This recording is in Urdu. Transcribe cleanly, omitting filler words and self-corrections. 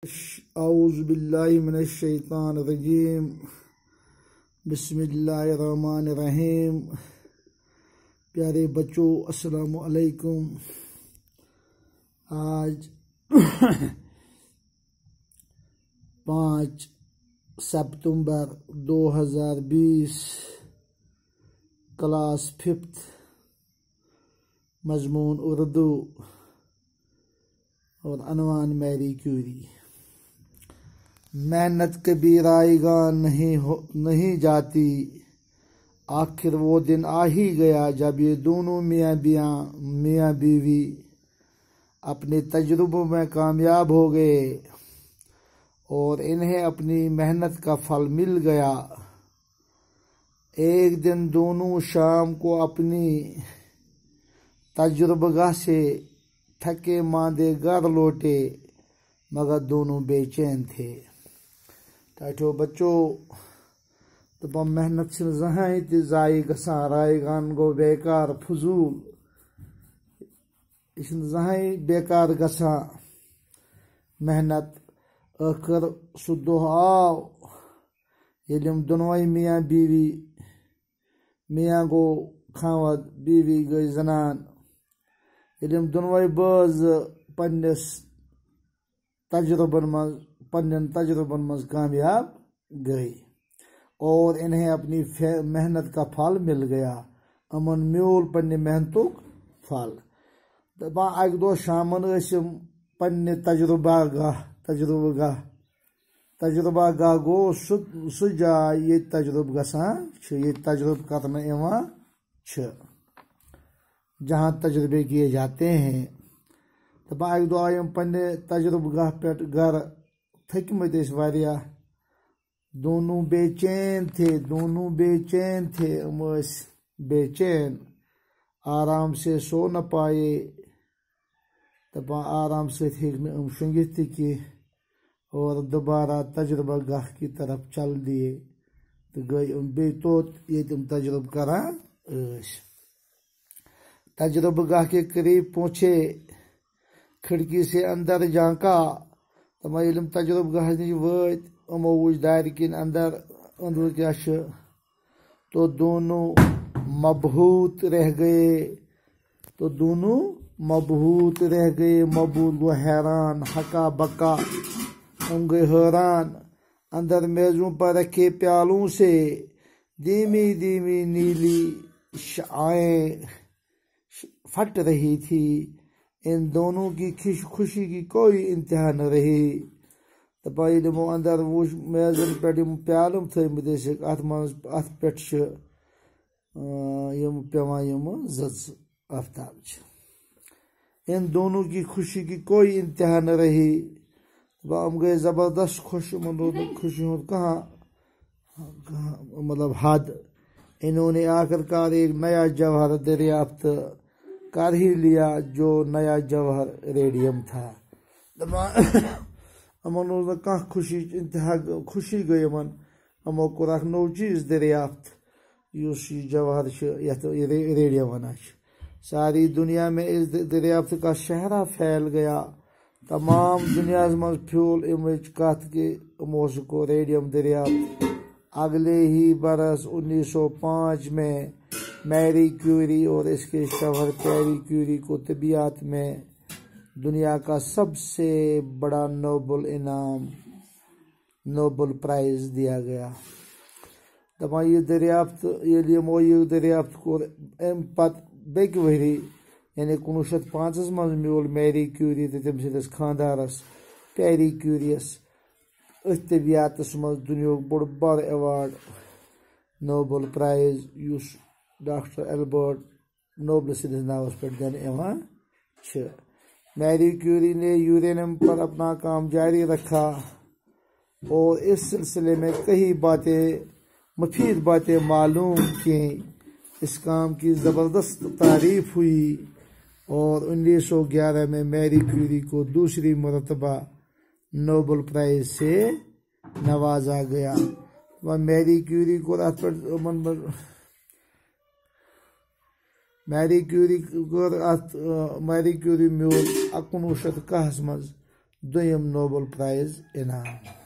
اعوذ باللہ من الشیطان الرجیم بسم اللہ الرحمن الرحیم۔ پیارے بچوں السلام علیکم۔ آج 5 ستمبر 2020 کلاس 5 مضمون اردو اور عنوان میری کیوری۔ محنت کبھی رائے گاں نہیں جاتی، آخر وہ دن آ ہی گیا جب یہ دونوں میاں بیوی اپنے تجربوں میں کامیاب ہو گئے اور انہیں اپنی محنت کا پھل مل گیا۔ ایک دن دونوں شام کو اپنی تجربہ گاہ سے تھکے ماندے گھر لوٹے، مگر دونوں بے چین تھے۔ ٹاٹو بچوں دپان محنت چھن زہاں تہ ضائع گژھان، رائے گان گو بیکار فضول، یہ چھن زہاں بیکار گژھان محنت۔ ٲخر سُہ دۄہ آو ییٚلہِ یِم دۄنوَے میاں بیوی، میاں گوٚو خاوند بیوی گٔے زنان، ییٚلہِ یِم دۄنوَے بٲژ پننٮ۪ن تجربن منٛز کامیاب گئی اور انہیں اپنی محنت کا پھل مل گیا، امن میول پننہِ محنتُک پھل۔ دپان اکہِ دۄہ شامن ٲسۍ یِم پننہِ تجربہ گاہ گوٚو سُہ جاے ییٚتہِ تجربہٕ گژھان چھِ، ییٚتہِ تجربہ کرنہٕ یِوان چھِ، جہاں تجربے کیے جاتے ہیں۔ دپان اکہِ دۄہ آے یِم پننہِ تجربہ گاہ پٮ۪ٹھ گرٕ، تھٔکۍمٕتۍ ٲسۍ واریاہ، دونوں بے چین تھے، یِم ٲسۍ بے چین، آرام سے سو نہ پائے۔ دپان آرام سۭتۍ ہیٚکۍ نہٕ یِم شۄنٛگِتھ تہِ کینٛہہ اور دوبارہ تجربہ گاہ کی طرف چل دیے تہٕ گٔے یِم بیٚیہِ توٚت ییٚتہِ یِم تجربہ کران ٲسۍ۔ تجربہ گاہ کے قریب پہنچے، کھڑکی سے اندر جھانکا۔ دپان ییٚلہِ یِم تجربہ گاہ نِش وٲتۍ، یِمو وُچھ دارِ کِنۍ أنٛدرٕ کیٛاہ چھُ، تو دونوں مبہوت رہ گئے، مبہوت گو حیران، ہکا بکا، ہم گئے حیران۔ اندر میزوں پر رکھے پیالوں سے دھیمی نیلی شعاعیں پھٹ رہی تھی، ان دونوں کی خوشی کی کوئی انتہا نہ رہی۔ دپان ییٚلہِ یِمو اندر وُچھ میزن پٮ۪ٹھ یِم پیالہٕ تھٲومٕتۍ ٲسِکھ، اتھ پٮ۪ٹھ چھِ یِم پیوان یِمہٕ زٕژ آفتابچہِ۔ ان دونوں کی خوشی کی کوئی انتہا نہ رہی، ہم گئے زبردست خوش، یِمن روٗد نہٕ خوشی ہُنٛد کانٛہہ مطلب حد۔ انہوں نے آخر کار ایک نیا جوہر دریافت کر ہی لیا، جو نیا جوہر ریڈیم تھا۔ دپان یِمن روٗز نہٕ کانٛہہ خوشی، انتہا خوشی گٔے یِمن، یِمو کوٚر اکھ نوٚو چیٖز دریافت، یُس یہِ جوہر چھُ یتھ ریڈیم ونان چھِ۔ ساری دنیا میں اس دریافت کا شہرہ پھیل گیا، تمام دنیاہس منٛز پھیوٗل امِچ کتھ کہِ یِمو ہسا کوٚر ریڈیم دریافت۔ اگلے ہی برس 1905 میں میری کیوری اور اس کے شوہر پیری کیوری کو طبیعت میں دنیا کا سب سے بڑا نوبل پرائز دیا گیا۔ دپان یہ دریافت ییٚلہِ یِمو یہِ دریافت کوٚر، امہِ پتہٕ بیٚکہِ ؤری یعنی 1905 منٛز میوٗل میری کیوری تہٕ تٔمۍ سٕنٛدِس خانٛدارس پیری کیوریَس أتھۍ طبیعتس منٛز دُنیاہُک بوٚڑ بارٕ ایوارڈ، نوبل پرائز، یُس ڈاکٹر ایلبرٹ نوبل سٕنٛدِس ناوس پٮ۪ٹھ دِنہٕ یِوان چھِ۔ میری کیوری نے یورینیم پر اپنا کام جاری رکھا اور اس سلسلے میں کئی مفید باتیں معلوم کی، اس کام کی زبردست تعریف ہوئی اور 1911 میں میری کیوری کو دوسری مرتبہ نوبل پرائز سے نوازا گیا۔ میری کیوری کو میری کیوری میول 1910 مز دویم نوبل پرائز انعام.